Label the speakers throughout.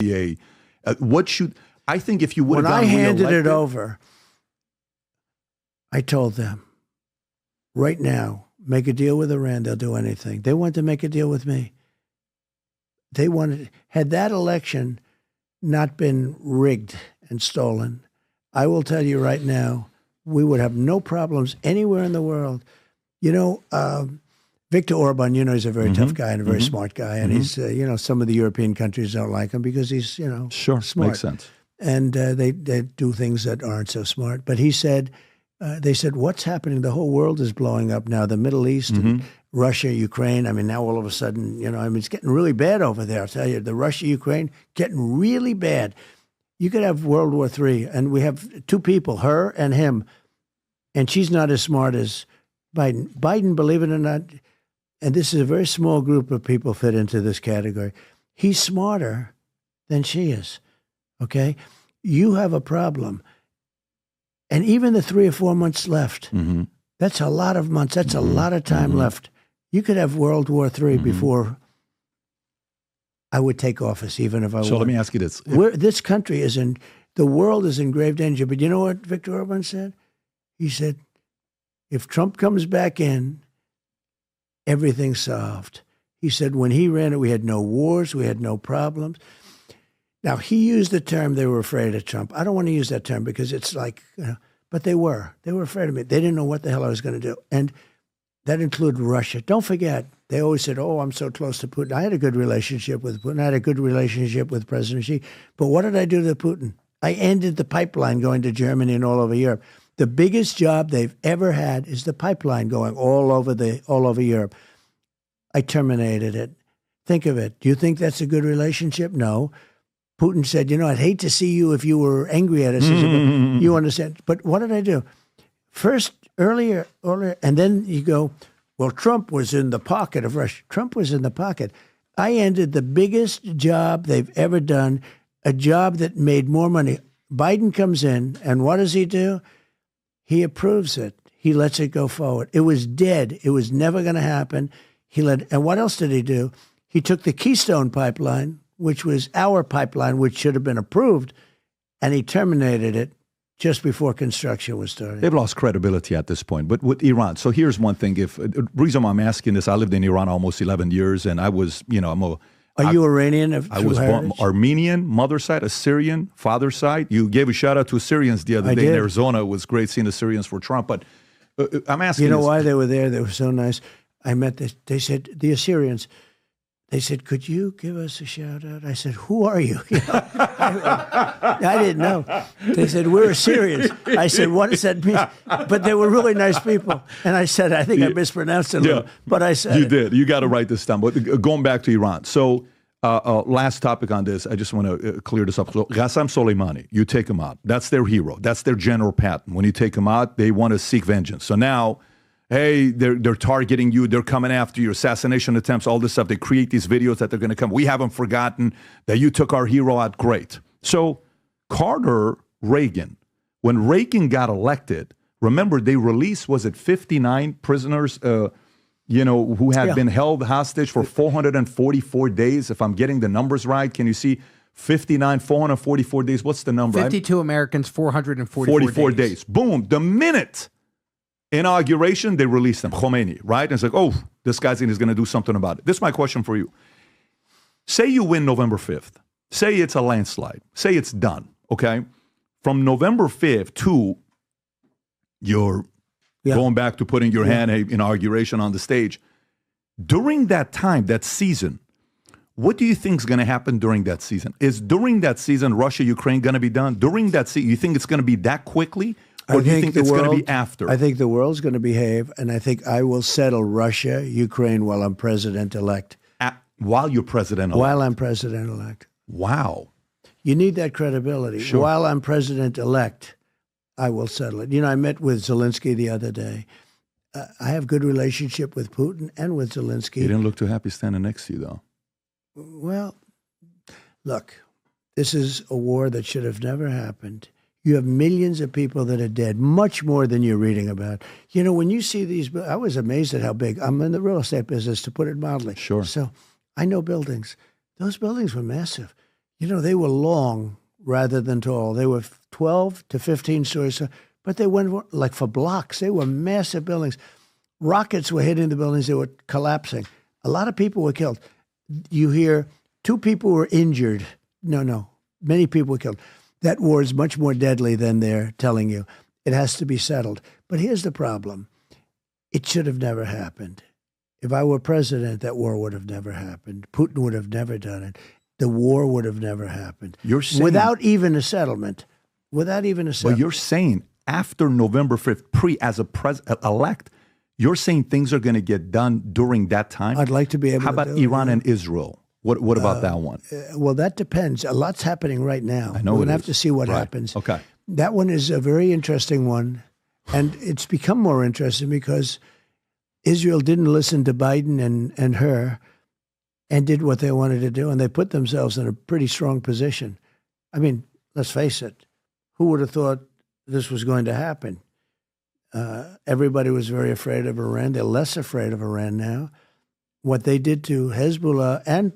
Speaker 1: CIA. I think if you would have
Speaker 2: When I handed it over, I told them, right now, make a deal with Iran, they'll do anything. They wanted to make a deal with me. Had that election not been rigged and stolen, I will tell you right now, we would have no problems anywhere in the world. You know, Viktor Orban, you know, he's a very tough guy and a very smart guy. And he's, you know, some of the European countries don't like him because he's, you know, smart.
Speaker 1: Makes sense.
Speaker 2: And they do things that aren't so smart. But he said, they said, what's happening? The whole world is blowing up now. The Middle East, and Russia, Ukraine. I mean, now all of a sudden, you know, I mean, it's getting really bad over there. I'll tell you, the Russia, Ukraine, getting really bad. You could have World War III, and we have two people, her and him, and she's not as smart as Biden. Biden, believe it or not, and this is a very small group of people fit into this category, he's smarter than she is, okay? You have a problem. And even the 3 or 4 months left, that's a lot of months. That's a lot of time left. You could have World War III before I would take office, even if I
Speaker 1: So let me ask you this.
Speaker 2: This country the world is in grave danger. But you know what Viktor Orban said? He said, if Trump comes back in, everything's solved. He said when he ran it, we had no wars, we had no problems. Now, he used the term they were afraid of Trump. I don't want to use that term because it's like, you know, but they were. They were afraid of me. They didn't know what the hell I was going to do. And that included Russia. Don't forget, they always said, oh, I'm so close to Putin. I had a good relationship with Putin. I had a good relationship with President Xi. But what did I do to Putin? I ended the pipeline going to Germany and all over Europe. The biggest job they've ever had is the pipeline going all over Europe. I terminated it. Think of it. Do you think that's a good relationship? No. Putin said, you know, I'd hate to see you if you were angry at us. You understand? But what did I do? First, earlier, and then you go, well, Trump was in the pocket of Russia. Trump was in the pocket. I ended the biggest job they've ever done, a job that made more money. Biden comes in, and what does he do? He approves it. He lets it go forward. It was dead. It was never going to happen. And what else did he do? He took the Keystone pipeline, which was our pipeline, which should have been approved, and he terminated it just before construction was started.
Speaker 1: They've lost credibility at this point. But with Iran, so here's one thing. The reason why I'm asking this, I lived in Iran almost 11 years, and I was, you know,
Speaker 2: Are you Iranian?
Speaker 1: I was born Armenian, mother side, Assyrian, father side. You gave a shout out to Assyrians the other day in Arizona. It was great seeing Assyrians for Trump. But I'm asking
Speaker 2: you know why they were there? They were so nice. I met this. They said, the Assyrians, they said, could you give us a shout out? I said, who are you? You know, I didn't know. They said, we're Assyrians. I said, what does that mean? But they were really nice people. And I said, I think I mispronounced it a little, but I said
Speaker 1: you did. You got to write this down. But going back to Iran. So last topic on this, I just want to clear this up. So Qasem Soleimani, you take him out. That's their hero. That's their general pattern. When you take him out, they want to seek vengeance. So now, hey, they're targeting you. They're coming after you. Assassination attempts, all this stuff. They create these videos that they're going to come. We haven't forgotten that you took our hero out. Great. So Reagan, when Reagan got elected, remember they released, was it 59 prisoners, who had been held hostage for 444 days, if I'm getting the numbers right. Can you see 59, 444 days? What's the number?
Speaker 3: 52 Americans, 444
Speaker 1: days. Boom. The minute inauguration, they released them, Khomeini, right? And it's like, oh, this guy's going to do something about it. This is my question for you. Say you win November 5th. Say it's a landslide. Say it's done, okay? From November 5th to your going back to putting your hand in inauguration on the stage. During that time, that season, what do you think is going to happen during that season? Is during that season Russia, Ukraine going to be done? During that season, you think it's going to be that quickly? Or do you think it's going to be after?
Speaker 2: I think the world's going to behave, and I think I will settle Russia, Ukraine while I'm president-elect.
Speaker 1: While you're president-elect?
Speaker 2: While I'm president-elect.
Speaker 1: Wow.
Speaker 2: You need that credibility.
Speaker 1: Sure.
Speaker 2: While I'm president-elect, I will settle it. You know, I met with Zelensky the other day. I have good relationship with Putin and with Zelensky.
Speaker 1: He didn't look too happy standing next to you, though.
Speaker 2: Well, look, this is a war that should have never happened. You have millions of people that are dead, much more than you're reading about. You know, when you see these, I was amazed at how big. I'm in the real estate business, to put it mildly.
Speaker 1: Sure.
Speaker 2: So I know buildings. Those buildings were massive. They were long rather than tall. They were 12 to 15 stories, but they went like for blocks. They were massive buildings. Rockets were hitting the buildings. They were collapsing. A lot of people were killed. You hear 2 people were injured. No. Many people were killed. That war is much more deadly than they're telling you. It has to be settled. But here's the problem. It should have never happened. If I were president, that war would have never happened. Putin would have never done it. The war would have never happened.
Speaker 1: You're saying,
Speaker 2: without even a settlement. Without even a settlement.
Speaker 1: But you're saying after November 5th, as a elect, you're saying things are going to get done during that time?
Speaker 2: I'd like to be able
Speaker 1: How
Speaker 2: to
Speaker 1: about
Speaker 2: do
Speaker 1: Iran
Speaker 2: it.
Speaker 1: and Israel? What about that one?
Speaker 2: Well, that depends. A lot's happening right now.
Speaker 1: I know
Speaker 2: We're going
Speaker 1: it
Speaker 2: to have
Speaker 1: is.
Speaker 2: to see what
Speaker 1: Right.
Speaker 2: happens.
Speaker 1: Okay.
Speaker 2: That one is a very interesting one. And it's become more interesting because Israel didn't listen to Biden and her and did what they wanted to do. And they put themselves in a pretty strong position. I mean, let's face it. Who would have thought this was going to happen? Everybody was very afraid of Iran. They're less afraid of Iran now. What they did to Hezbollah and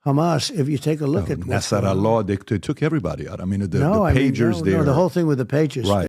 Speaker 2: Hamas, if you take a look at what's going on.
Speaker 1: Nasrallah, they took everybody out. I mean, the
Speaker 2: No,
Speaker 1: pagers there.
Speaker 2: the whole thing with the pagers.
Speaker 1: Right.